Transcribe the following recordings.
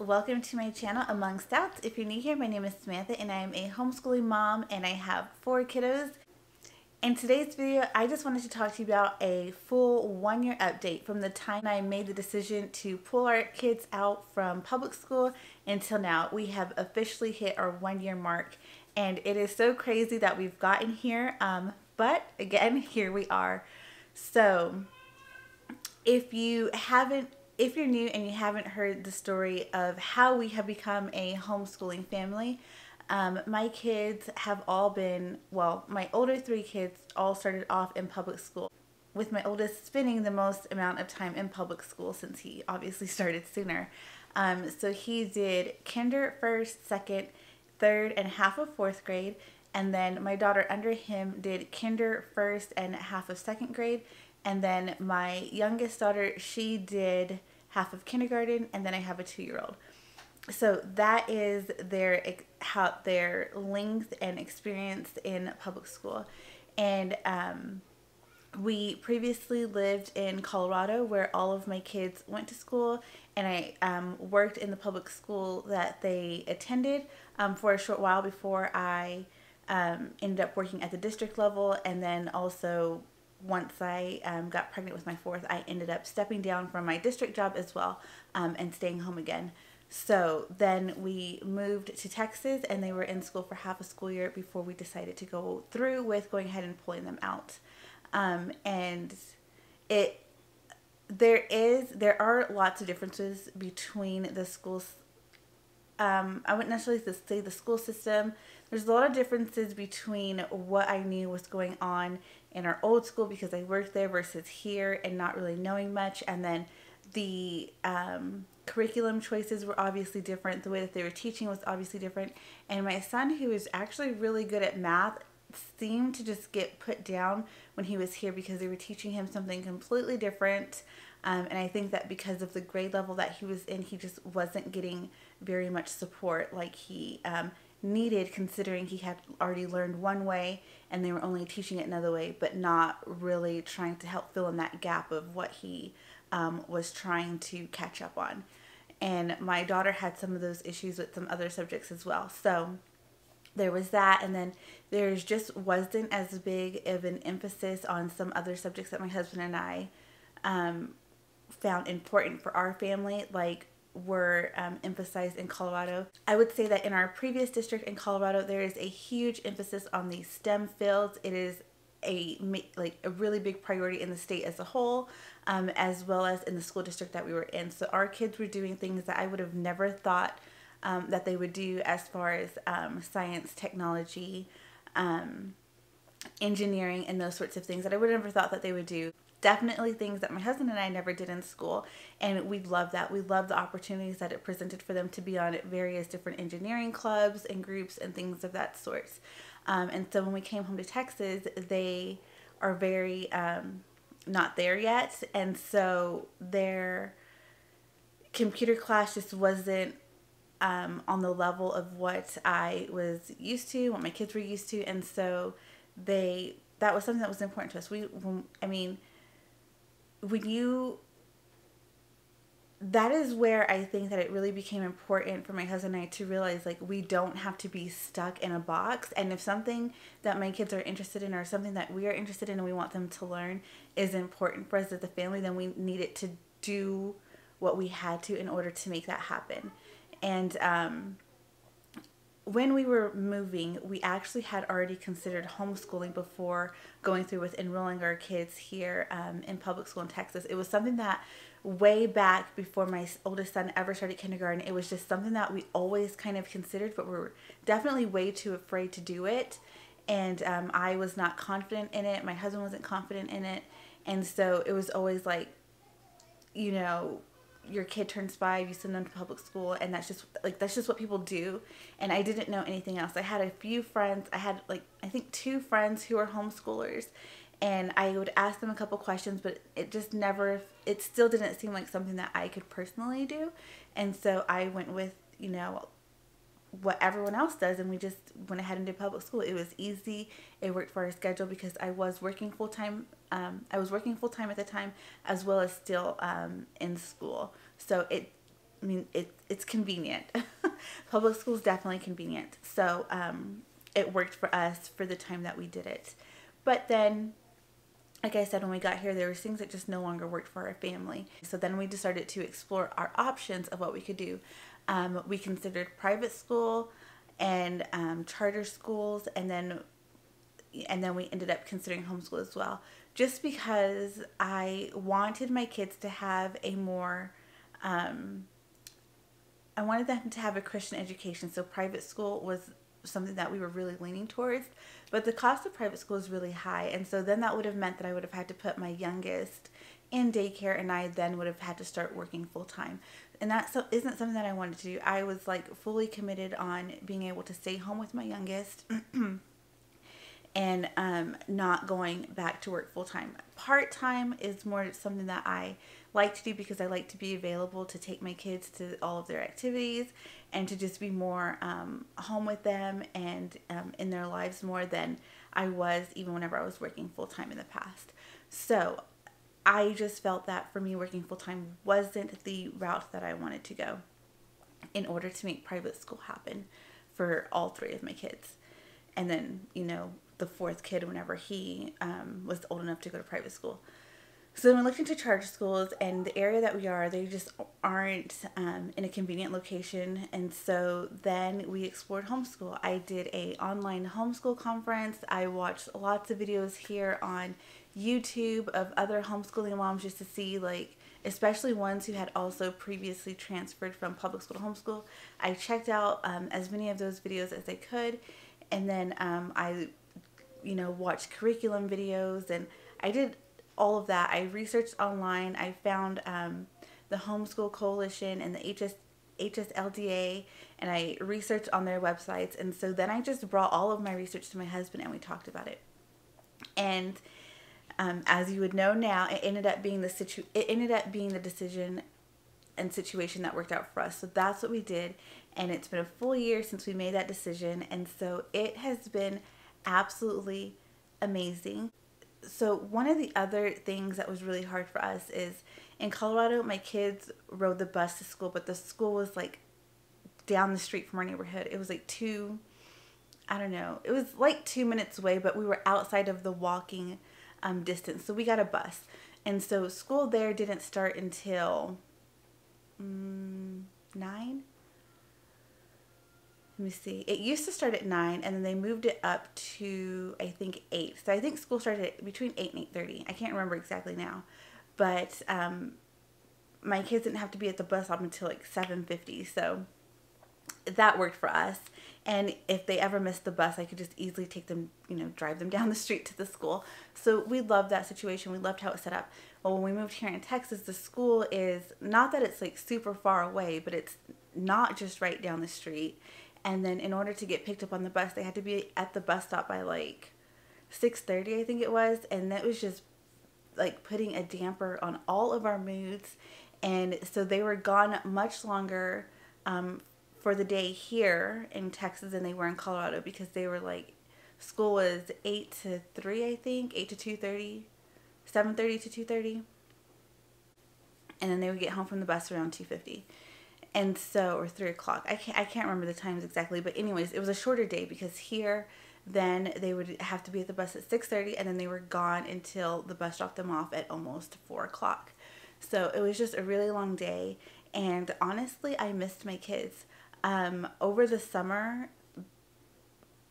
welcome to my channel, Amongst Outs. If you're new here, my name is Samantha and I am a homeschooling mom and I have 4 kiddos. In today's video, I just wanted to talk to you about a full 1-year update from the time I made the decision to pull our kids out from public school until now. We have officially hit our 1-year mark and it is so crazy that we've gotten here, but again, here we are. So if you're new and you haven't heard the story of how we have become a homeschooling family, my kids have all been, well, my older 3 kids all started off in public school, with my oldest spending the most amount of time in public school since he obviously started sooner. So he did kinder, 1st, 2nd, 3rd, and half of 4th grade. And then my daughter under him did kinder, 1st, and half of 2nd grade. And then my youngest daughter, she did half of kindergarten, and then I have a 2-year-old. So that is their length and experience in public school. And we previously lived in Colorado where all of my kids went to school, and I worked in the public school that they attended for a short while before I ended up working at the district level. And then also once I got pregnant with my 4th, I ended up stepping down from my district job as well and staying home again. So then we moved to Texas, and they were in school for half a school year before we decided to go through with going ahead and pulling them out. And there are lots of differences between the schools. I wouldn't necessarily say the school system. There's a lot of differences between what I knew was going on in our old school because I worked there versus here and not really knowing much. And then the curriculum choices were obviously different. The way that they were teaching was obviously different. And my son, who is actually really good at math, seemed to just get put down when he was here because they were teaching him something completely different. And I think that because of the grade level that he was in, he just wasn't getting very much support like he needed, considering he had already learned one way and they were only teaching it another way, but not really trying to help fill in that gap of what he was trying to catch up on. And my daughter had some of those issues with some other subjects as well. So there was that, and then there's just wasn't as big of an emphasis on some other subjects that my husband and I found important for our family, like were emphasized in Colorado. I would say that in our previous district in Colorado, there is a huge emphasis on the STEM fields. It is a really big priority in the state as a whole, as well as in the school district that we were in. So our kids were doing things that I would have never thought that they would do, as far as science, technology, engineering, and those sorts of things that I would have never thought that they would do. Definitely things that my husband and I never did in school, and we love that. We love the opportunities that it presented for them to be on various different engineering clubs and groups and things of that sort. And so when we came home to Texas, they are very not there yet, and so their computer class just wasn't on the level of what I was used to, what my kids were used to, and so that was something that was important to us. That is where I think that it really became important for my husband and I to realize, like, we don't have to be stuck in a box. And if something that my kids are interested in or something that we are interested in and we want them to learn is important for us as a family, then we needed to do what we had to in order to make that happen. And when we were moving, we actually had already considered homeschooling before going through with enrolling our kids here in public school in Texas. It was something that way back before my oldest son ever started kindergarten, it was just something that we always kind of considered, but we were definitely way too afraid to do it. And I was not confident in it. My husband wasn't confident in it. And so it was always like, you know, your kid turns 5, you send them to public school, and that's just what people do. And I didn't know anything else. I had a few friends. I had I think 2 friends who are homeschoolers, and I would ask them a couple questions, but it still didn't seem like something that I could personally do. And so I went with, you know, what everyone else does, and we just went ahead and did public school. It was easy. It worked for our schedule because I was working full time. I was working full time at the time, as well as still in school. So it I mean, it's convenient. Public school is definitely convenient. So it worked for us for the time that we did it. But then, like I said, when we got here, there were things that just no longer worked for our family. So then we decided to explore our options of what we could do. We considered private school and charter schools, and then we ended up considering homeschool as well, just because I wanted my kids to have a more, I wanted them to have a Christian education. So private school was something that we were really leaning towards, but the cost of private school is really high. And so then that would have meant that I would have had to put my youngest in daycare, and I then would have had to start working full time. And that isn't something that I wanted to do. I was like fully committed on being able to stay home with my youngest and not going back to work full time. Part time is more something that I like to do because I like to be available to take my kids to all of their activities and to just be more home with them and in their lives more than I was even whenever I was working full time in the past. So I just felt that for me, working full time wasn't the route that I wanted to go in order to make private school happen for all three of my kids. And then, you know, the fourth kid whenever he was old enough to go to private school. So then we looked into charter schools, and the area that we are, they just aren't in a convenient location. And so then we explored homeschool. I did a online homeschool conference. I watched lots of videos here on YouTube of other homeschooling moms just to see, like, especially ones who had also previously transferred from public school to homeschool. I checked out as many of those videos as I could, and then I, you know, watched curriculum videos, and I did all of that. I researched online. I found the Homeschool Coalition and the HSLDA, and I researched on their websites. And so then I just brought all of my research to my husband, and we talked about it. And as you would know now, it ended up being the decision and situation that worked out for us. So that's what we did, and it's been a full year since we made that decision, and so it has been absolutely amazing. So one of the other things that was really hard for us is in Colorado, my kids rode the bus to school, but the school was like down the street from our neighborhood. It was like it was like 2 minutes away, but we were outside of the walking distance. So we got a bus. And so school there didn't start until 9. Let me see. It used to start at 9, and then they moved it up to, I think, 8. So I think school started at between 8 and 8:30. I can't remember exactly now. But my kids didn't have to be at the bus stop until like 7:50. So that worked for us. And if they ever missed the bus, I could just easily take them, you know, drive them down the street to the school. So we loved that situation. We loved how it's set up. Well, when we moved here in Texas, the school is, not that it's like super far away, but it's not just right down the street. And then in order to get picked up on the bus, they had to be at the bus stop by like 6:30, I think it was. And that was just like putting a damper on all of our moods. And so they were gone much longer for the day here in Texas than they were in Colorado, because they were like, school was 8 to 3, I think, 8 to 2:30, 7:30 to 2:30. And then they would get home from the bus around 2:50. And so, or 3 o'clock. I can't remember the times exactly, but anyways, it was a shorter day, because here then they would have to be at the bus at 6:30, and then they were gone until the bus dropped them off at almost 4 o'clock. So it was just a really long day, and honestly, I missed my kids. Over the summer,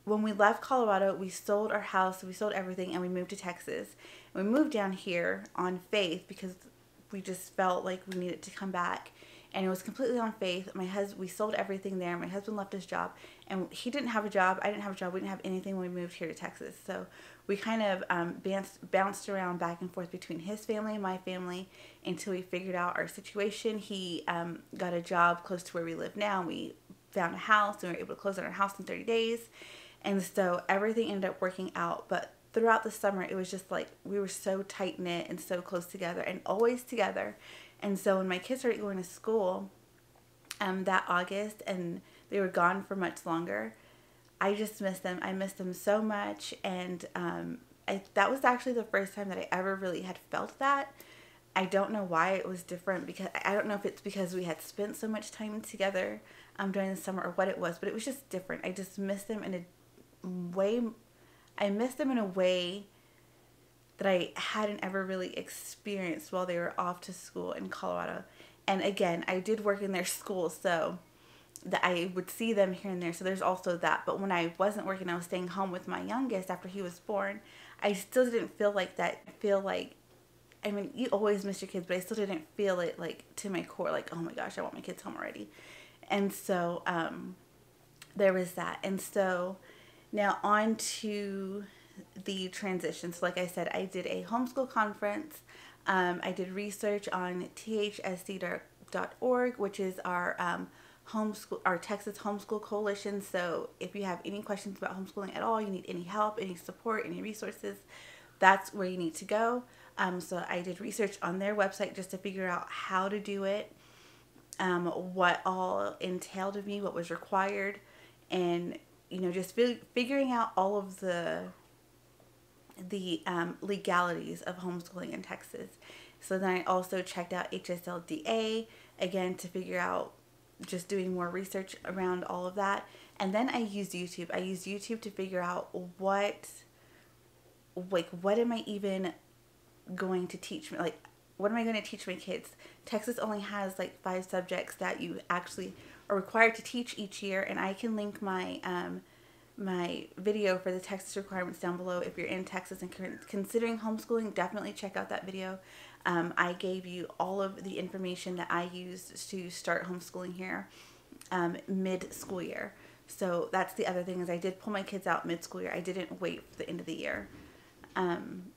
when we left Colorado, we sold our house, we sold everything, and we moved to Texas. And we moved down here on faith because we just felt like we needed to come back. And it was completely on faith. We sold everything there. My husband left his job, and he didn't have a job. I didn't have a job. We didn't have anything when we moved here to Texas. So we kind of bounced around back and forth between his family and my family until we figured out our situation. He got a job close to where we live now. We found a house, and we were able to close on our house in 30 days. And so everything ended up working out. But throughout the summer, it was just like we were so tight-knit and so close together and always together. And so when my kids started going to school that August, and they were gone for much longer, I just missed them. I missed them so much. And that was actually the first time that I ever really had felt that. I don't know why it was different, because I don't know if it's because we had spent so much time together during the summer or what it was, but it was just different. I just missed them in a way. I missed them in a way that I hadn't ever really experienced while they were off to school in Colorado. And again, I did work in their school, so that I would see them here and there. So there's also that. But when I wasn't working, I was staying home with my youngest after he was born. I still didn't feel like that. I mean, you always miss your kids, but I still didn't feel it like to my core, like, oh my gosh, I want my kids home already. And so there was that. And so now on to the transition. So like I said, I did a homeschool conference. I did research on thsc.org, which is our our Texas Homeschool Coalition. So if you have any questions about homeschooling at all, you need any help, any support, any resources, that's where you need to go. So I did research on their website just to figure out how to do it, what all entailed of me, what was required, and just figuring out all of the legalities of homeschooling in Texas. So then I also checked out HSLDA again to figure out, just doing more research around all of that. And then I used YouTube. I used YouTube to figure out what am I even going to teach me? Like, what am I going to teach my kids? Texas only has like 5 subjects that you actually are required to teach each year, and I can link my my video for the Texas requirements down below. If you're in Texas and considering homeschooling, definitely check out that video. I gave you all of the information that I used to start homeschooling here mid-school year. So that's the other thing, is I did pull my kids out mid-school year. I didn't wait for the end of the year,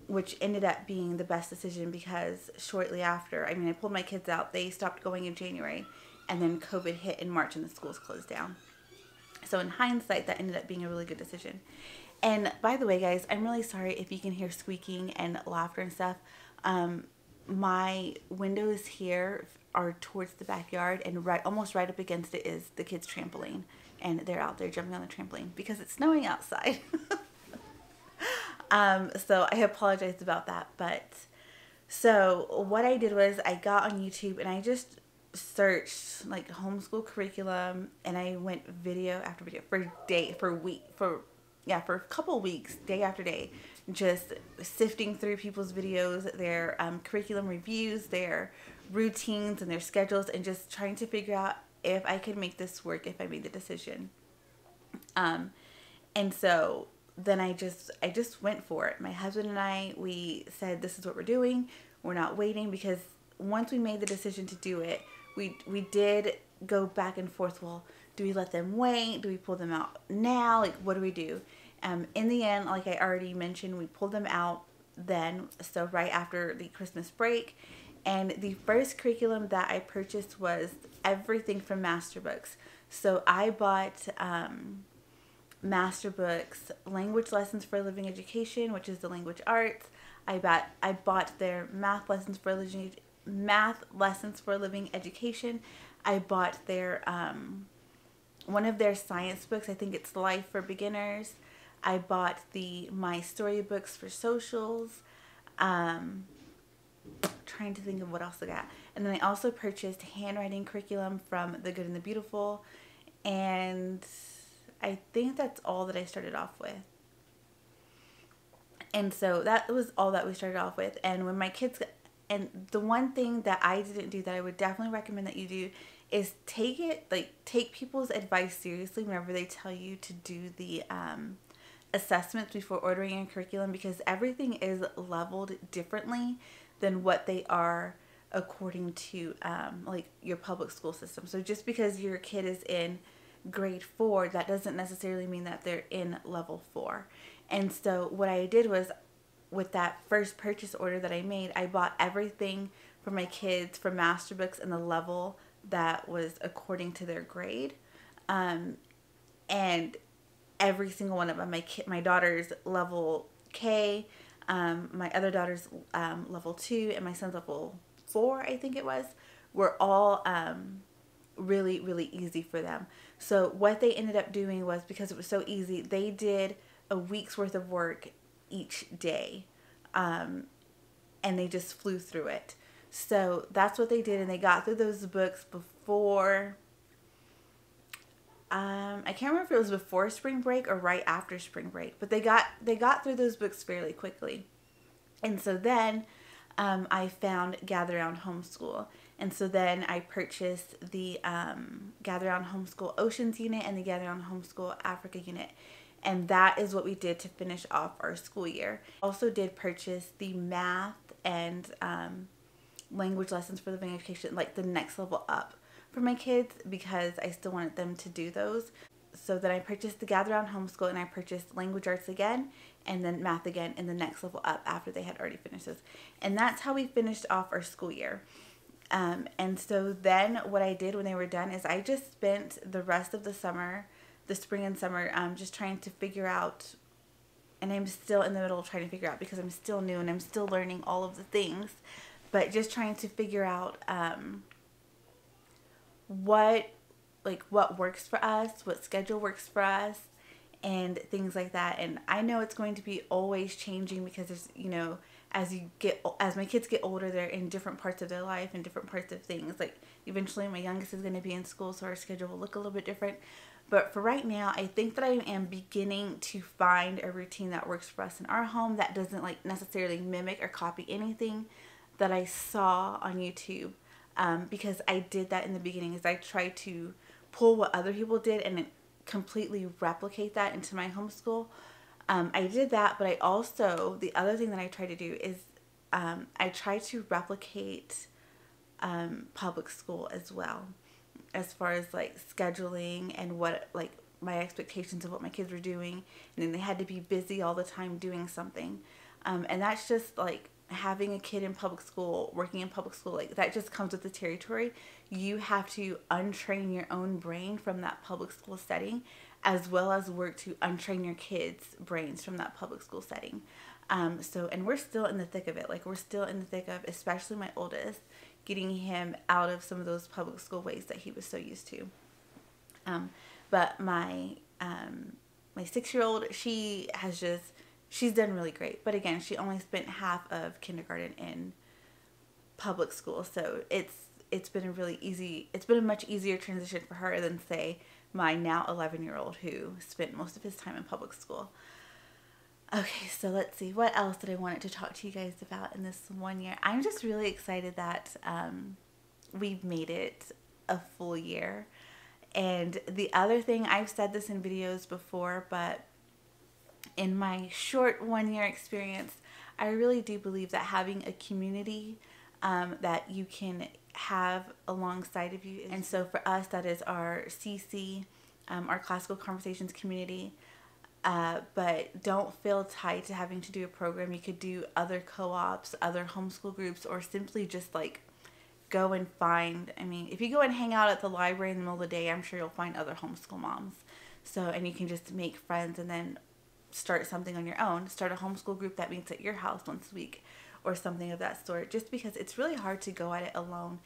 which ended up being the best decision, because shortly after, I mean, I pulled my kids out, they stopped going in January, and then COVID hit in March and the schools closed down. So in hindsight, that ended up being a really good decision. And by the way, guys, I'm really sorry if you can hear squeaking and laughter and stuff. My windows here are towards the backyard, and almost right up against it is the kids' trampoline. And they're out there jumping on the trampoline because it's snowing outside. So I apologize about that. But so what I did was I got on YouTube and I just searched like homeschool curriculum, and I went video after video for a couple weeks, day after day, just sifting through people's videos, their curriculum reviews, their routines, and their schedules, and just trying to figure out if I could make this work if I made the decision. And so then I just went for it. My husband and I, we said, this is what we're doing. We're not waiting, because once we made the decision to do it, we did go back and forth. Well, do we let them wait? Do we pull them out now? Like, what do we do? In the end, like I already mentioned, we pulled them out then, so right after the Christmas break. And the first curriculum that I purchased was everything from Master Books. So I bought Master Books Language Lessons for Living Education, which is the language arts. I bought their Math Lessons for Living Education. I bought their one of their science books. I think it's Life for Beginners. I bought my storybooks for socials. Trying to think of what else I got. And then I also purchased handwriting curriculum from The Good and the Beautiful. And I think that's all that I started off with. And so that was all that we started off with. And when my kids, and the one thing that I didn't do that I would definitely recommend that you do is take people's advice seriously whenever they tell you to do the assessments before ordering a curriculum, because everything is leveled differently than what they are according to like your public school system. So just because your kid is in grade 4, that doesn't necessarily mean that they're in level 4. And so what I did was, with that first purchase order that I made, I bought everything for my kids for Master Books and the level that was according to their grade. And every single one of them, my daughter's level K, my other daughter's level 2, and my son's level 4, I think it was, were all really, really easy for them. So what they ended up doing was, because it was so easy, they did a week's worth of work each day, and they just flew through it. So that's what they did, and they got through those books before, I can't remember if it was before spring break or right after spring break, but they got through those books fairly quickly. And so then I found Gather Round Homeschool. And so then I purchased the Gather Round Homeschool Oceans unit and the Gather Round Homeschool Africa unit. And that is what we did to finish off our school year. Also did purchase the math and language lessons for living education, like the next level up for my kids, because I still wanted them to do those. So then I purchased the Gather Round Homeschool, and I purchased language arts again and then math again in the next level up after they had already finished those. And that's how we finished off our school year. And so then what I did when they were done is I just spent the rest of the summer, the spring and summer, just trying to figure out, and I'm still in the middle of trying to figure out because I'm still new and I'm still learning all of the things, but just trying to figure out what works for us, what schedule works for us, and things like that. And I know it's going to be always changing because there's, as my kids get older, they're in different parts of their life and different parts of things. Like eventually my youngest is going to be in school, so our schedule will look a little bit different. But for right now, I think that I am beginning to find a routine that works for us in our home that doesn't necessarily mimic or copy anything that I saw on YouTube. Because I did that in the beginning, is I tried to pull what other people did and completely replicate that into my homeschool. I did that, but I also, the other thing that I try to do is I try to replicate public school as well, as far as scheduling and what my expectations of what my kids were doing, and then they had to be busy all the time doing something, and that's just having a kid in public school, working in public school, that just comes with the territory. You have to untrain your own brain from that public school setting, as well as work to untrain your kids' brains from that public school setting. And we're still in the thick of it. We're still in the thick of, especially my oldest, getting him out of some of those public school ways that he was so used to. But my 6-year-old, she's done really great. But again, she only spent half of kindergarten in public school, so it's been a much easier transition for her than, say, my now 11-year-old who spent most of his time in public school. Okay, so let's see, what else did I want to talk to you guys about in this one year? I'm just really excited that we've made it a full year. And the other thing, I've said this in videos before, but in my short 1-year experience, I really do believe that having a community that you can have alongside of you. And so for us, that is our CC, our Classical Conversations community. But don't feel tied to having to do a program. You could do other co-ops, other homeschool groups, or simply just go and find, if you go and hang out at the library in the middle of the day, I'm sure you'll find other homeschool moms. So, and you can just make friends and then start something on your own. Start a homeschool group that meets at your house once a week or something of that sort, just because it's really hard to go at it alone.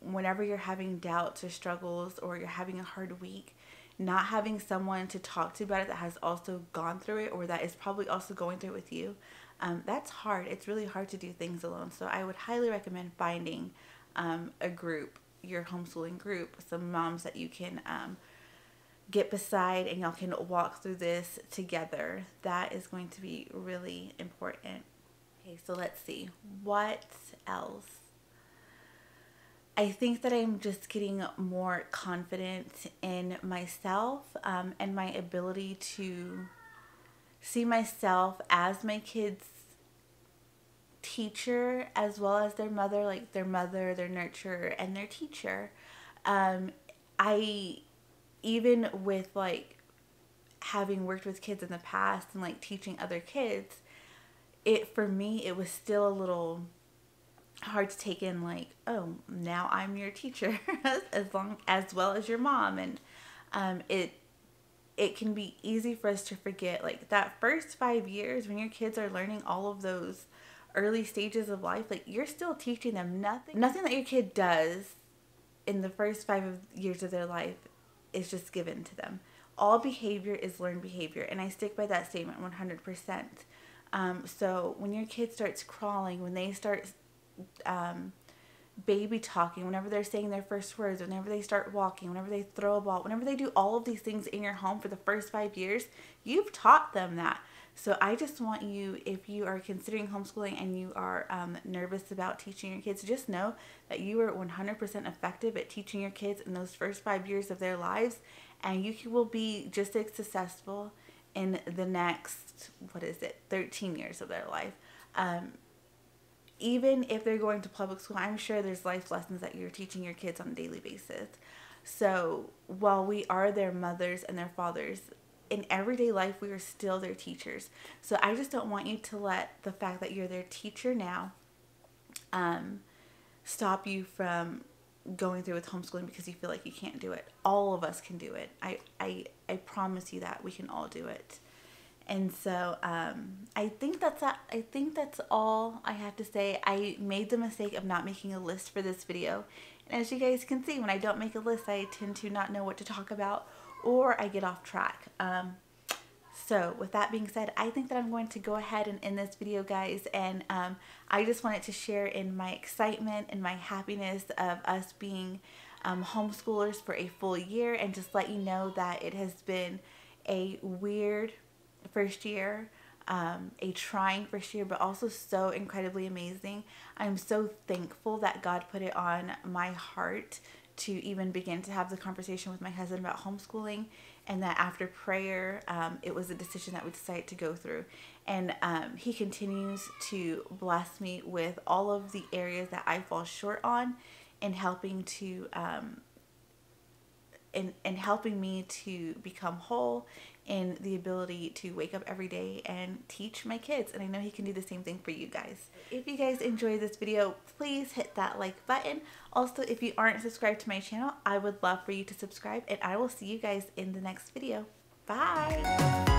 Whenever you're having doubts or struggles or you're having a hard week, not having someone to talk to about it that has also gone through it or that is probably also going through it with you, that's hard. It's really hard to do things alone. So I would highly recommend finding a group, your homeschooling group, some moms that you can get beside and y'all can walk through this together. That is going to be really important. Okay, so let's see. What else? I think that I'm just getting more confident in myself and my ability to see myself as my kids' teacher as well as their mother, their mother, their nurturer, and their teacher. I, even with having worked with kids in the past and teaching other kids, for me, it was still a little hard to take in, oh, now I'm your teacher as well as your mom. And it can be easy for us to forget that first 5 years when your kids are learning all of those early stages of life, you're still teaching them. Nothing that your kid does in the first 5 years of their life is just given to them. All behavior is learned behavior, and I stick by that statement 100%. So when your kid starts crawling, when they start baby talking, whenever they're saying their first words, whenever they start walking, whenever they throw a ball, whenever they do all of these things in your home for the first 5 years, you've taught them that. So I just want you, if you are considering homeschooling and you are nervous about teaching your kids, just know that you are 100% effective at teaching your kids in those first 5 years of their lives, and you will be just as successful in the next, 13 years of their life. Even if they're going to public school, I'm sure there's life lessons that you're teaching your kids on a daily basis. So while we are their mothers and their fathers, in everyday life, we are still their teachers. So I just don't want you to let the fact that you're their teacher now stop you from going through with homeschooling because you feel like you can't do it. All of us can do it. I promise you that we can all do it. And so I think that's all I have to say. I made the mistake of not making a list for this video. And as you guys can see, when I don't make a list, I tend to not know what to talk about, or I get off track. So with that being said, I think that I'm going to go ahead and end this video, guys. And I just wanted to share in my excitement and my happiness of us being homeschoolers for a full year, and just let you know that it has been a weird first year, a trying first year, but also so incredibly amazing. I'm so thankful that God put it on my heart to even begin to have the conversation with my husband about homeschooling, and that after prayer, it was a decision that we decided to go through. And he continues to bless me with all of the areas that I fall short on, in helping to in helping me to become whole, in the ability to wake up every day and teach my kids. And I know he can do the same thing for you guys. If you guys enjoyed this video, please hit that like button. Also, if you aren't subscribed to my channel, I would love for you to subscribe, and I will see you guys in the next video. Bye!